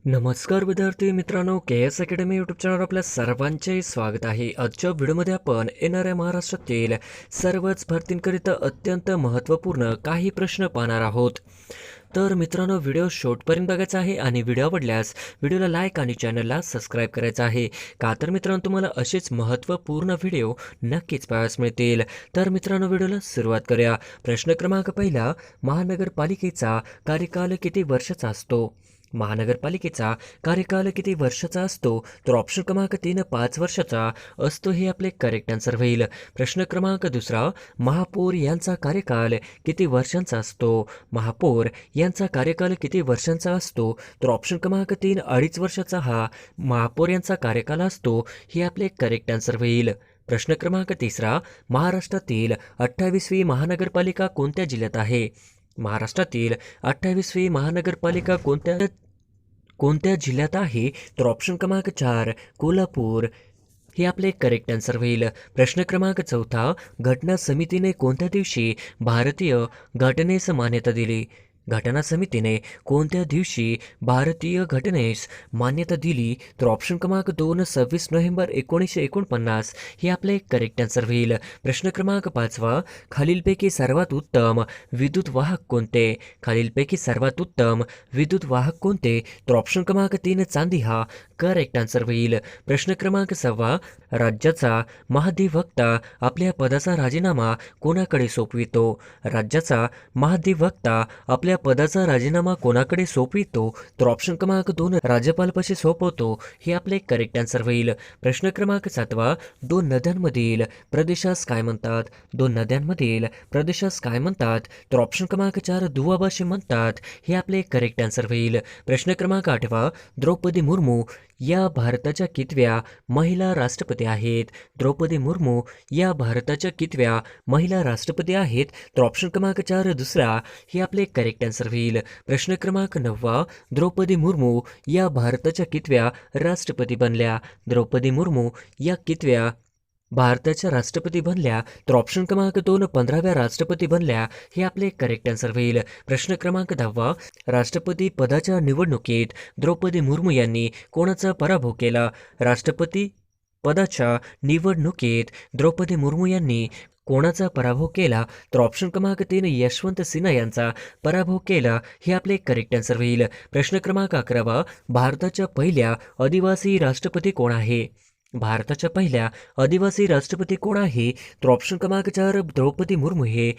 नमस्कार विद्यार्थी मित्रांनो, के एस अकॅडमी यूट्यूब चॅनलवर आपल्या सर्वांचे स्वागत आहे. आजच्या व्हिडिओमध्ये आपण येणाऱ्या महाराष्ट्रातील सर्वच भरतींकरिता अत्यंत महत्त्वपूर्ण काही प्रश्न पाहणार आहोत. तर मित्रांनो, व्हिडिओ शेवटपर्यंत बघायचा आहे आणि व्हिडिओ आवडल्यास व्हिडिओला लाईक आणि चॅनलला सबस्क्राईब करायचं आहे. का तर मित्रांनो, तुम्हाला असेच महत्त्वपूर्ण व्हिडिओ नक्कीच पाहायला मिळतील. तर मित्रांनो, व्हिडिओला सुरुवात करूया. प्रश्न क्रमांक पहिला, महानगरपालिकेचा कार्यकाल किती वर्षाचा असतो? महानगरपालिकेचा कार्यकाल किती वर्षाचा असतो? तर ऑप्शन क्रमांक 3 5 वर्षाचा असतो, हे आपले करेक्ट आन्सर होईल. प्रश्न क्रमांक दुसरा, महापौर यांचा कार्यकाल किती वर्षांचा असतो? महापौर यांचा कार्यकाल किती वर्षांचा असतो? तर ऑप्शन क्रमांक 3 2.5 वर्षाचा हा महापौर यांचा कार्यकाल असतो, हे आपले करेक्ट आन्सर होईल. प्रश्न क्रमांक तिसरा, महाराष्ट्रातील 28वी महानगरपालिका कोणत्या जिल्ह्यात आहे? महाराष्ट्रातील 28वी महानगरपालिका कोणत्या कोणत्या जिल्ह्यात आहे? तर ऑप्शन क्रमांक 4 कोल्हापूर हे आपले करेक्ट आन्सर होईल. प्रश्न क्रमांक चौथा, घटना समितीने कोणत्या दिवशी भारतीय घटनेस मान्यता दिली? घटना समितीने कोणत्या दिवशी भारतीय घटनेस मान्यता दिली? तर ऑप्शन क्रमांक 2 26 नोव्हेंबर 1949 हे आपले करेक्ट आन्सर होईल. प्रश्न क्रमांक 5, खालीलपैकी सर्वात उत्तम विद्युत वाहक कोणते? खालीलपैकी सर्वात उत्तम विद्युत वाहक कोणते? तर ऑप्शन क्रमांक 3 चांदी हा करेक्ट आन्सर होईल. प्रश्न क्रमांक 6, राज्याचा महाधिवक्ता आपल्या पदाचा राजीनामा कोणाकडे सोपवितो? राज्याचा महाधिवक्ता आपल्या पदाचा राजीनामा कोणाकडे सोपवितो? तर ऑप्शन क्रमांक 2 राज्यपालपाशी सोपवतो, हे आपले करेक्ट आन्सर होईल. प्रश्न क्रमांक 7, दोन नद्यांमधील प्रदेशास काय म्हणतात? दोन नद्यांमधील प्रदेशास काय म्हणतात? तर ऑप्शन क्रमांक 4 दुवाबाशी म्हणतात, हे आपले करेक्ट आन्सर होईल. प्रश्न क्रमांक 8, द्रौपदी मुर्मू या भारताच्या कितव्या महिला राष्ट्रपती आहेत? द्रौपदी मुर्मू या भारताच्या कितव्या महिला राष्ट्रपती आहेत? तर ऑप्शन क्रमांक 4 दुसरा हे आपले करेक्ट आन्सर होईल. प्रश्न क्रमांक 9, द्रौपदी मुर्मू या भारताच्या कितव्या राष्ट्रपती बनल्या? द्रौपदी मुर्मू या कितव्या भारताच्या राष्ट्रपती बनल्या? तर ऑप्शन क्रमांक 2 15व्या राष्ट्रपती बनल्या, हे आपले करेक्ट आन्सर होईल. प्रश्न क्रमांक 10, राष्ट्रपती पदाच्या निवडणुकीत द्रौपदी मुर्मू यांनी कोणाचा पराभव केला? राष्ट्रपती पदाच्या निवडणुकीत द्रौपदी मुर्मू यांनी कोणाचा पराभव केला? तर ऑप्शन क्रमांक 3 यशवंत सिन्हा यांचा पराभव केला, हे आपले करेक्ट आन्सर होईल. प्रश्न क्रमांक 11, भारताच्या पहिल्या आदिवासी राष्ट्रपती कोण आहे? भारताच्या पहिल्या आदिवासी राष्ट्रपती कोण आहे? तर ऑप्शन क्रमांक 4 द्रौपदी मुर्मू हे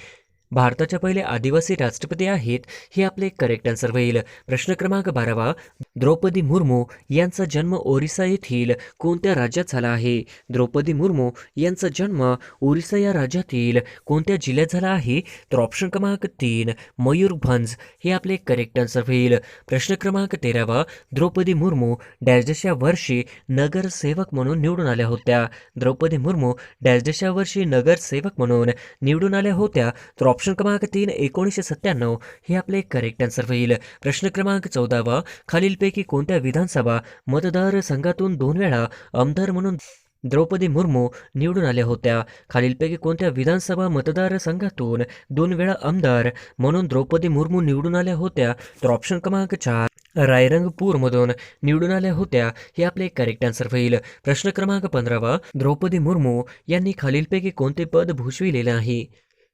भारताच्या पहिले आदिवासी राष्ट्रपती आहेत, हे आपले करेक्ट आन्सर होईल. प्रश्न क्रमांक 12, द्रौपदी मुर्मू यांचा जन्म ओरिसा येथील कोणत्या राज्यात झाला आहे? द्रौपदी मुर्मू यांचा जन्म ओरिसा या राज्यातील कोणत्या जिल्ह्यात झाला आहे? तर ऑप्शन क्रमांक 3 मयूरभंज हे आपले करेक्ट आन्सर होईल. प्रश्न क्रमांक 13, द्रौपदी मुर्मू डॅशच्या वर्षी नगरसेवक म्हणून निवडून आल्या होत्या? द्रौपदी मुर्मू डॅशच्या वर्षी नगरसेवक म्हणून निवडून आल्या होत्या? तर ऑप्शन क्रमांक 3 1997 हे आपले करेक्ट आन्सर होईल. प्रश्न क्रमांक 14, खालीलपैकी कोणत्या विधानसभा मतदारसंघातून 2 वेळा आमदार म्हणून द्रौपदी मुर्मू निवडून आल्या होत्या? खालीलपैकी कोणत्या विधानसभा मतदारसंघातून 2 वेळा आमदार म्हणून द्रौपदी मुर्मू निवडून आल्या होत्या? तर ऑप्शन क्रमांक 4 रायरंगपूरमधून निवडून आल्या होत्या, हे आपले करेक्ट आन्सर होईल. प्रश्न क्रमांक 15, द्रौपदी मुर्मू यांनी खालीलपैकी कोणते पद भूषविलेले नाही?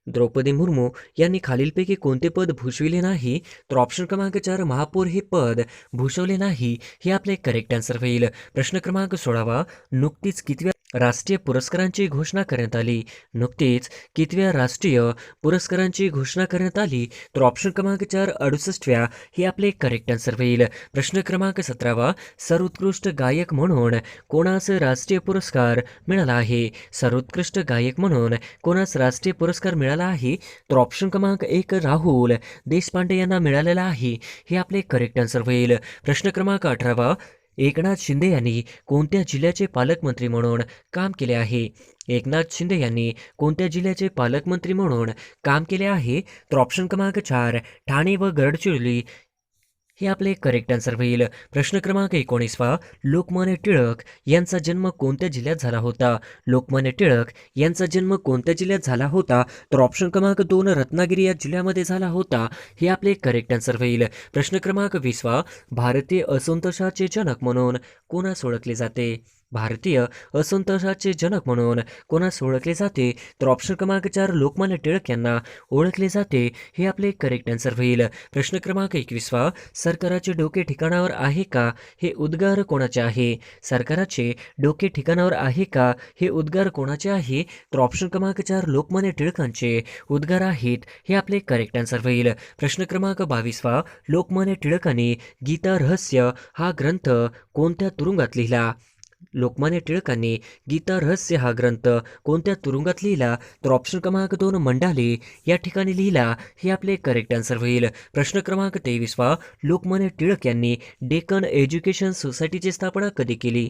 द्रौपदी मुर्मू यांनी खालीलपैकी कोणते पद भूषविले नाही? तर ऑप्शन क्रमांक 4 महापौर हे पद भूषवले नाही, हे आपले करेक्ट आन्सर होईल. प्रश्न क्रमांक 16, नुकतीच कितव्या राष्ट्रीय पुरस्कारांची घोषणा करण्यात आली? नुकतीच कितव्या राष्ट्रीय पुरस्कारांची घोषणा करण्यात आली? तर ऑप्शन क्रमांक 4 68व्या हे आपले करेक्ट आन्सर होईल. प्रश्न क्रमांक 17, सर्वोत्कृष्ट गायक म्हणून कोणास राष्ट्रीय पुरस्कार मिळाला आहे? सर्वोत्कृष्ट गायक म्हणून कोणास राष्ट्रीय पुरस्कार मिळाला आहे? तर ऑप्शन क्रमांक 1 राहुल देशपांडे यांना मिळालेला आहे, हे आपले करेक्ट आन्सर होईल. प्रश्न क्रमांक 18, एकनाथ शिंदे यांनी कोणत्या जिल्ह्याचे पालकमंत्री म्हणून काम केले आहे? एकनाथ शिंदे यांनी कोणत्या जिल्ह्याचे पालकमंत्री म्हणून काम केले आहे? तर ऑप्शन क्रमांक 4 ठाणे व गडचिरोली हे आपले करेक्ट आन्सर होईल. प्रश्न क्रमांक 19, लोकमान्य टिळक यांचा जन्म कोणत्या जिल्ह्यात झाला होता? लोकमान्य टिळक यांचा जन्म कोणत्या जिल्ह्यात झाला होता? तर ऑप्शन क्रमांक 2 रत्नागिरी या जिल्ह्यामध्ये झाला होता. हे आपले करेक्ट आन्सर होईल. प्रश्न क्रमांक 20, भारतीय असंतोषाचे जनक म्हणून कोणास ओळखले जाते? भारतीय असंतोषाचे जनक म्हणून कोणास ओळखले जाते? तर ऑप्शन क्रमांक 4 लोकमान्य टिळक यांना ओळखले जाते. हे आपले करेक्ट आन्सर होईल. प्रश्न क्रमांक 21, सरकाराचे डोके ठिकाणावर आहे का? हे उद्गार कोणाचे आहे? सरकाराचे डोके ठिकाणावर आहे का? हे उद्गार कोणाचे आहे? तर ऑप्शन क्रमांक 4 लोकमान्य टिळकांचे उद्गार आहेत. हे आपले करेक्ट आन्सर होईल. प्रश्न क्रमांक 22, लोकमान्य टिळकांनी गीता रहस्य हा ग्रंथ कोणत्या तुरुंगात लिहिला? लोकमान्य टिळकांनी गीता रहस्य हा ग्रंथ कोणत्या तुरुंगात लिहिला? तर ऑप्शन क्रमांक 2 मंडाले या ठिकाणी लिहिला. हे आपले करेक्ट आन्सर होईल. प्रश्न क्रमांक 23, लोकमान्य टिळक यांनी डेक्कन एज्युकेशन सोसायटीची स्थापना कधी केली?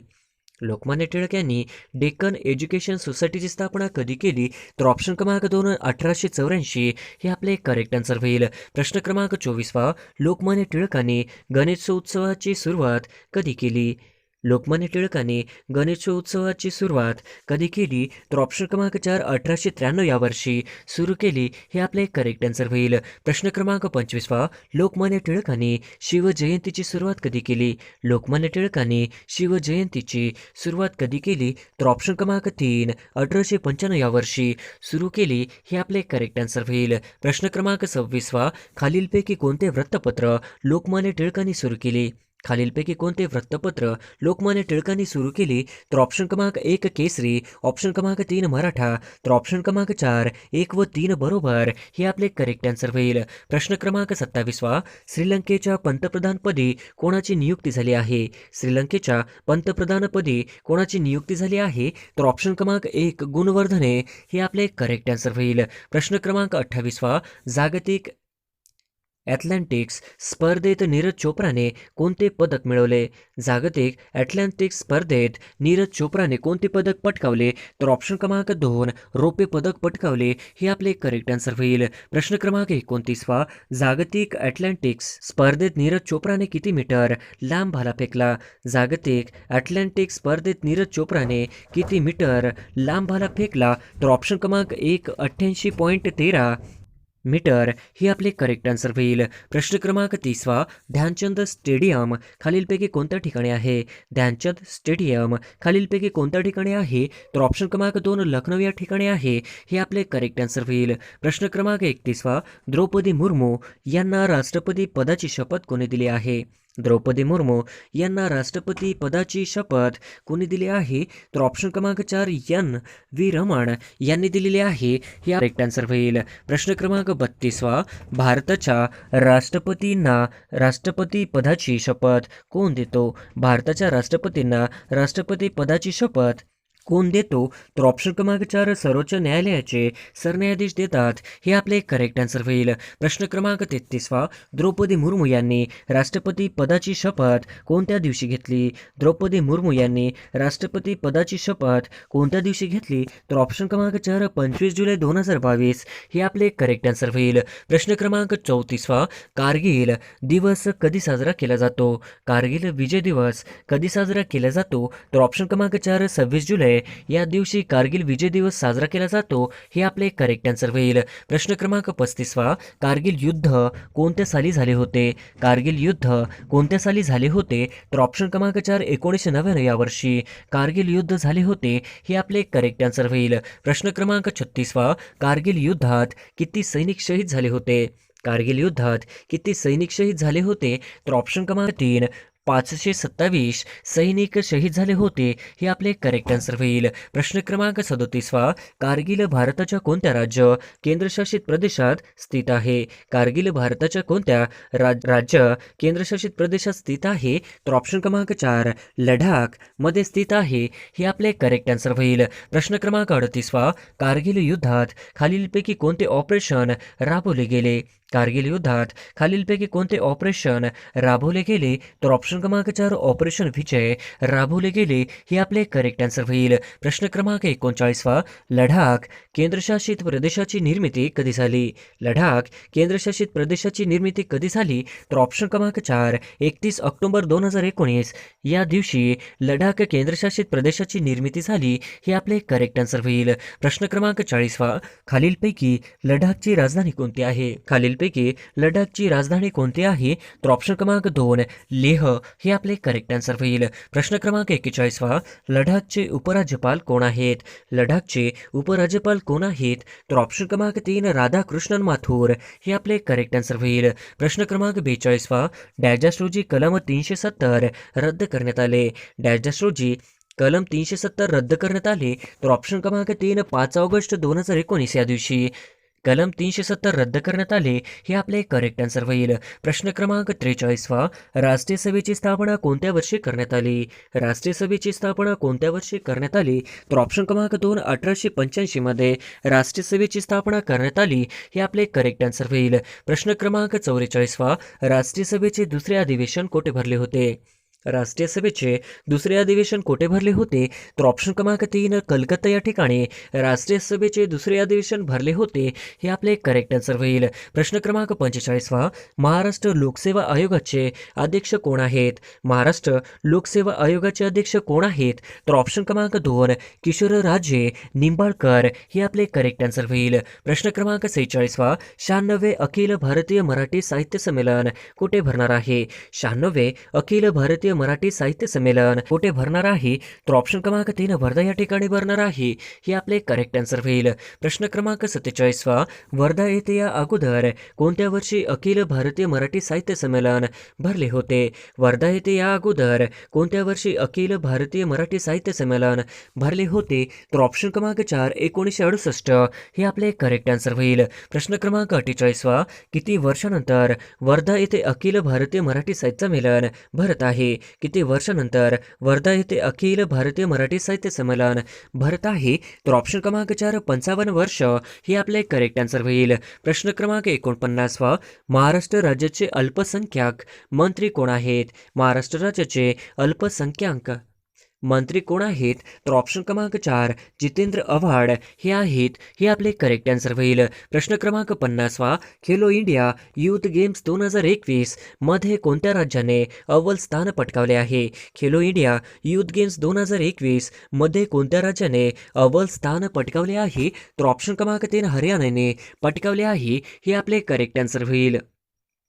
लोकमान्य टिळक यांनी डेक्कन एज्युकेशन सोसायटीची स्थापना कधी केली? तर ऑप्शन क्रमांक 2 1884. हे आपले करेक्ट आन्सर होईल. प्रश्न क्रमांक 24, लोकमान्य टिळकांनी गणेशोत्सवाची सुरुवात कधी केली? लोकमान्य टिळकांनी गणेशोत्सवाची सुरुवात कधी केली? तर ऑप्शन क्रमांक 4 1893 या वर्षी सुरू केली. हे आपले करेक्ट आन्सर होईल. प्रश्न क्रमांक 25, लोकमान्य टिळकांनी शिवजयंतीची सुरुवात कधी केली? लोकमान्य टिळकांनी शिवजयंतीची सुरुवात कधी केली? तर ऑप्शन क्रमांक 3 1895 या वर्षी सुरू केली. हे आपले करेक्ट आन्सर होईल. प्रश्न क्रमांक 26, खालीलपैकी कोणते वृत्तपत्र लोकमान्य टिळकांनी सुरू केले? खालीलपैकी कोणते वृत्तपत्र लोकमान्य टिळकांनी सुरू केली? तर ऑप्शन क्रमांक 1 केसरी, ऑप्शन क्रमांक 3 मराठा, तर ऑप्शन क्रमांक 4 1 व 3 बरोबर. हे आपले करेक्ट आन्सर होईल. प्रश्न क्रमांक 27, श्रीलंकेच्या पंतप्रधानपदी कोणाची नियुक्ती झाली आहे? श्रीलंकेच्या पंतप्रधानपदी कोणाची नियुक्ती झाली आहे? तर ऑप्शन क्रमांक 1 गुणवर्धने. हे आपले करेक्ट आन्सर होईल. प्रश्न क्रमांक 28, जागतिक ॲथलेटिक्स स्पर्धेत नीरज चोप्राने कोणते पदक मिळवले? जागतिक ॲथलेटिक्स स्पर्धेत नीरज चोप्राने कोणते पदक पटकावले? तर ऑप्शन क्रमांक 2 रौप्य पदक पटकावले. हे आपले करेक्ट आन्सर होईल. प्रश्न क्रमांक 29, जागतिक ॲथलेटिक्स स्पर्धेत नीरज चोप्राने किती मीटर लांब भाला फेकला? जागतिक ॲथलेटिक्स स्पर्धेत नीरज चोप्राने किती मीटर लांब भाला फेकला? तर ऑप्शन क्रमांक 1 88.13 मीटर. हे आपले करेक्ट आन्सर होईल. प्रश्न क्रमांक 30, ध्यानचंद स्टेडियम खालीलपैकी कोणत्या ठिकाणी आहे? ध्यानचंद स्टेडियम खालीलपैकी कोणत्या ठिकाणी आहे? तर ऑप्शन क्रमांक 2 लखनौ या ठिकाणी आहे. हे आपले करेक्ट आन्सर होईल. प्रश्न क्रमांक 31, द्रौपदी मुर्मू यांना राष्ट्रपती पदाची शपथ कोणी दिली आहे? द्रौपदी मुर्मू यांना राष्ट्रपती पदाची शपथ कोणी दिली आहे? तर ऑप्शन क्रमांक 4 NV रमण यांनी दिलेली आहे. हे करेक्ट आन्सर होईल. प्रश्न क्रमांक 32, भारताच्या राष्ट्रपतींना राष्ट्रपती पदाची शपथ कोण देतो? भारताच्या राष्ट्रपतींना राष्ट्रपती पदाची शपथ कोण देतो? तर ऑप्शन क्रमांक 4 सर्वोच्च न्यायालयाचे सरन्यायाधीश देतात. हे आपले करेक्ट आन्सर होईल. प्रश्न क्रमांक 33, द्रौपदी मुर्मू यांनी राष्ट्रपती पदाची शपथ कोणत्या दिवशी घेतली? द्रौपदी मुर्मू यांनी राष्ट्रपती पदाची शपथ कोणत्या दिवशी घेतली? तर ऑप्शन क्रमांक 4 25 जुलै 2022. हे आपले करेक्ट आन्सर होईल. प्रश्न क्रमांक 34, कारगिल दिवस कधी साजरा केला जातो? कारगिल विजय दिवस कधी साजरा केला जातो? तर ऑप्शन क्रमांक 4 26 जुलै या दिवशी कारगिल विजय दिवस साजरा केला जातो. हे आपले करेक्ट आन्सर होईल. प्रश्न क्रमांक 35, कारगिल युद्ध कोणत्या साली झाले होते? कारगिल युद्ध कोणत्या साली झाले होते? तर ऑप्शन क्रमांक 4 1999 या वर्षी कारगिल युद्ध झाले होते. हे आपले करेक्ट आन्सर होईल. प्रश्न क्रमांक 36, कारगिल युद्धात किती सैनिक शहीद झाले होते? कारगिल युद्धात किती सैनिक शहीद झाले होते? तर ऑप्शन क्रमांक 3 527 सैनिक शहीद झाले होते. हे आपले करेक्ट आन्सर होईल. प्रश्न क्रमांक 37, कारगिल भारताच्या कोणत्या राज्य केंद्रशासित प्रदेशात स्थित आहे? कारगिल भारताच्या कोणत्या राज्य केंद्रशासित प्रदेशात स्थित आहे? तर ऑप्शन क्रमांक 4 लडाख मध्ये स्थित आहे. हे आपले करेक्ट आन्सर होईल. प्रश्न क्रमांक 38, कारगिल युद्धात खालीलपैकी कोणते ऑपरेशन राबवले गेले? कारगिल युद्धात खालीलपैकी कोणते ऑपरेशन राबवले गेले? तर ऑप्शन क्रमांक 4 ऑपरेशन विजय राबवले गेले. हे आपले करेक्ट आन्सर होईल. प्रश्न क्रमांक 39 लडाख केंद्रशासित प्रदेशाची निर्मिती कधी झाली? लडाख केंद्रशासित प्रदेशाची निर्मिती कधी झाली? तर ऑप्शन क्रमांक 4 31 ऑक्टोबर 2019 या दिवशी लडाख केंद्रशासित प्रदेशाची निर्मिती झाली. हे आपले करेक्ट आन्सर होईल. प्रश्न क्रमांक 40 खालीलपैकी लडाखची राजधानी कोणती आहे? खालीलपैकी लडाखची राजधानी कोणती आहे? तर ऑप्शन क्रमांक 2 लेह हे आपले करेक्ट आन्सर होईल. प्रश्न क्रमांक 41 लडाखचे उपराज्यपाल कोण आहेत? लडाखचे उपराज्यपाल कोण आहेत? तर ऑप्शन क्रमांक 3 राधाकृष्णन माथुर हे आपले करेक्ट आन्सर होईल. प्रश्न क्रमांक 42 डॅश रोजी कलम 370 रद्द करण्यात आले. डॅश रोजी कलम 370 रद्द करण्यात आले. तर ऑप्शन क्रमांक 3 5 ऑगस्ट 2019 या दिवशी कलम 370 रद्द करण्यात आले. हे आपले करेक्ट आन्सर होईल. प्रश्न क्रमांक 43 राष्ट्रीय सभेची स्थापना कोणत्या वर्षी करण्यात आली? राष्ट्रीय सभेची स्थापना कोणत्या वर्षी करण्यात आली? तर ऑप्शन क्रमांक 2 1885 मध्ये राष्ट्रीय सभेची स्थापना करण्यात आली. हे आपले करेक्ट आन्सर होईल. प्रश्न क्रमांक 44 राष्ट्रीय सभेचे दुसरे अधिवेशन कोठे भरले होते? राष्ट्रीय सभेचे दुसरे अधिवेशन कोठे भरले होते? तर ऑप्शन क्रमांक 3 कलकत्ता या ठिकाणी राष्ट्रीय सभेचे दुसरे अधिवेशन भरले होते. हे आपले करेक्ट आन्सर होईल. प्रश्न क्रमांक 45 महाराष्ट्र लोकसेवा आयोगाचे अध्यक्ष कोण आहेत? महाराष्ट्र लोकसेवा आयोगाचे अध्यक्ष कोण आहेत? तर ऑप्शन क्रमांक 2 किशोरराजे निंबाळकर हे आपले करेक्ट आन्सर होईल. प्रश्न क्रमांक 46 96 अखिल भारतीय मराठी साहित्य संमेलन कुठे भरणार आहे? 96 अखिल भारतीय मराठी साहित्य संमेलन कुठे भरणार आहे? तर ऑप्शन क्रमांक 3 वर्धा या ठिकाणी भरणार आहे. हे आपले करेक्ट आन्सर होईल. प्रश्न क्रमांक 47 वर्धा येथे या अगोदर कोणत्या वर्षी अखिल भारतीय मराठी साहित्य संमेलन भरले होते? वर्धा येथे या अगोदर कोणत्या वर्षी अखिल भारतीय मराठी साहित्य संमेलन भरले होते? तर ऑप्शन क्रमांक 4 1968 हे आपले करेक्ट आन्सर होईल. प्रश्न क्रमांक 48 किती वर्षानंतर वर्धा येथे अखिल भारतीय मराठी साहित्य संमेलन भरत आहे? किती वर्षानंतर वर्धा येथे अखिल भारतीय मराठी साहित्य संमेलन भरत आहे? तर ऑप्शन क्रमांक 4 55 वर्ष हे आपले करेक्ट आन्सर होईल. प्रश्न क्रमांक 49 महाराष्ट्र राज्याचे अल्पसंख्याक मंत्री कोण आहेत? महाराष्ट्र राज्याचे अल्पसंख्याक मंत्री कोण आहेत? तर ऑप्शन क्रमांक 4 जितेंद्र आव्हाड हे आहेत. हे आपले करेक्ट आन्सर होईल. प्रश्न क्रमांक 50 खेलो इंडिया यूथ गेम्स 2021 मध्ये कोणत्या राज्याने अव्वल स्थान पटकावले आहे? खेलो इंडिया यूथ गेम्स 2021 मध्ये कोणत्या राज्याने अव्वल स्थान पटकावले आहे? तर ऑप्शन क्रमांक 3 हरियाणाने पटकावले आहे. हे आपले करेक्ट आन्सर होईल.